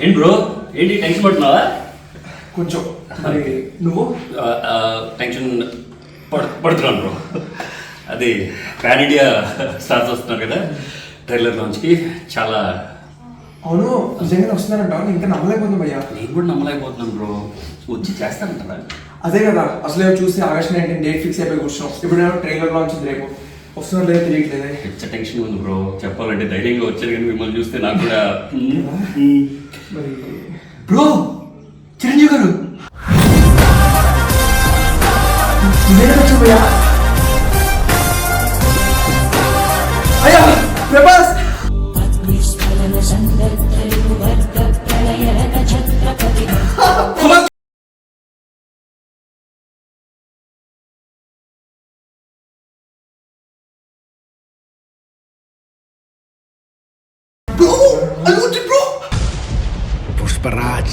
ఏంటి బ్రో, ఏంటి టెన్షన్ పడుతున్నావా? కొంచెం మరి నువ్వు టెన్షన్ పడుతున్నాను బ్రో. అది పాన్ ఇండియా స్టార్స్ వస్తున్నారు కదా ట్రైలర్ లాంచ్కి. చాలా అవును నిజంగానే వస్తున్నారంట, ఇంకా నమ్మలేకపోతుంది భయ్యా. నేను కూడా నమ్మలేకపోతున్నాను బ్రో. వచ్చి చేస్తానంటారా? అదే కదా అసలు చూసి ఆగస్ట్ 19 డేట్ ఫిక్స్ అయిపోయి కూర్చున్నాం. ఇప్పుడు ట్రైలర్ లాంచ్ ఉంది, రేపు వస్తున్నారు లేదో తెలియట్లేదే. పిచ్చ టెన్షన్ ఉంది బ్రో. చెప్పాలంటే ధైర్యంగా వచ్చాను కానీ మిమ్మల్ని చూస్తే నాకు కూడా మరి బ్రో చిరంజీవి గారు భయ్యా. అయ్యా ప్రభాస్ Pushparaj,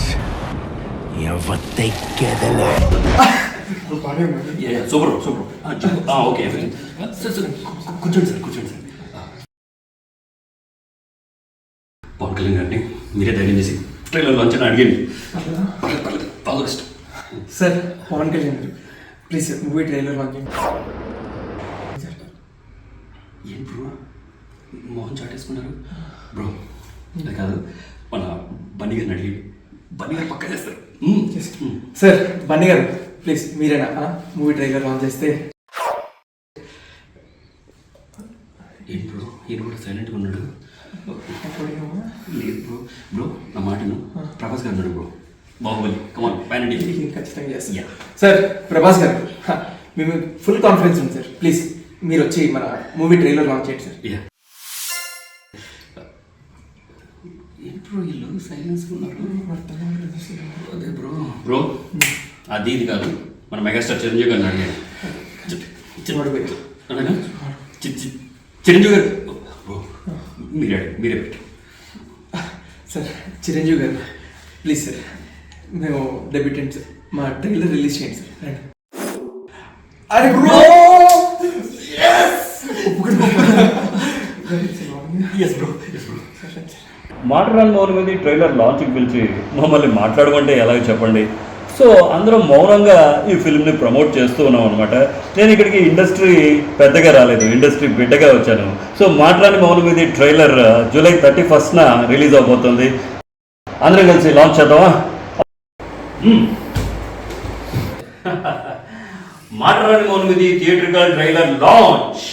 ఎవతెక్కెదలే. Super super. ఓకే సార్ కూర్చోండి సార్, కూర్చోండి సార్. పవన్ కళ్యాణ్ గారిని మీరే ధైర్యం చేసి ట్రైలర్ లాంచ్ అని అడిగండి. పర్లేదు పర్లేదు, all the best. Sir Pawan Kalyan గారు please sir movie trailer launch చేయండి. ఏం బ్రో మోహన్ చాటేసుకున్నారు బ్రో? అది కాదు, మన బన్నీ గారిని అడిగి బన్నీ గారు పక్క చేస్తారు. సార్ బన్నీ గారు ప్లీజ్ మీరేనా మూవీ ట్రైలర్ లాంచ్ చేస్తే? ఏం బ్రో ఈయన కూడా సైలెంట్గా ఉన్నాడు. లేదు బ్రో. బ్రో నా మాటను ప్రభాస్ గారు ఉన్నాడు బ్రో. బాహుబలి కమాన్ పాన్ ఇండియా ఖచ్చితంగా చేస్తాం. సార్ ప్రభాస్ గారు మేము ఫుల్ కాన్ఫిడెన్స్ ఉంది సార్, ప్లీజ్ మీరు వచ్చి మన మూవీ ట్రైలర్ లాంచ్ చేయండి సార్. ఏం బ్రో వీళ్ళు సైలెన్స్గా ఉన్నారు? అదే బ్రో. బ్రో అది ఇది కాదు, మన మెగాస్టార్ చిరంజీవి గారిని అడిగాను. చిరంజీవి గారు బ్రో మీరే పెట్టు. సార్ చిరంజీవి గారు ప్లీజ్ సార్, మేము డెబ్యూటెంట్ సార్, మా ట్రైలర్ రిలీజ్ చేయండి సార్. రండి. అరే bro yes bro. మాటరాని Mounamidi trailer లాంచ్కి పిలిచి మమ్మల్ని మాట్లాడమంటే ఎలాగో చెప్పండి. సో అందరం మౌనంగా ఈ ఫిల్మ్ని ప్రమోట్ చేస్తూ ఉన్నాం అనమాట. నేను ఇక్కడికి ఇండస్ట్రీ పెద్దగా రాలేదు, ఇండస్ట్రీ బిడ్డగా వచ్చాను. So Maatarani Mounamidi trailer July 31న రిలీజ్ అవబోతుంది. అందరం కలిసి లాంచ్ చేద్దామా? Maatarani Mounamidi theatrical trailer launch.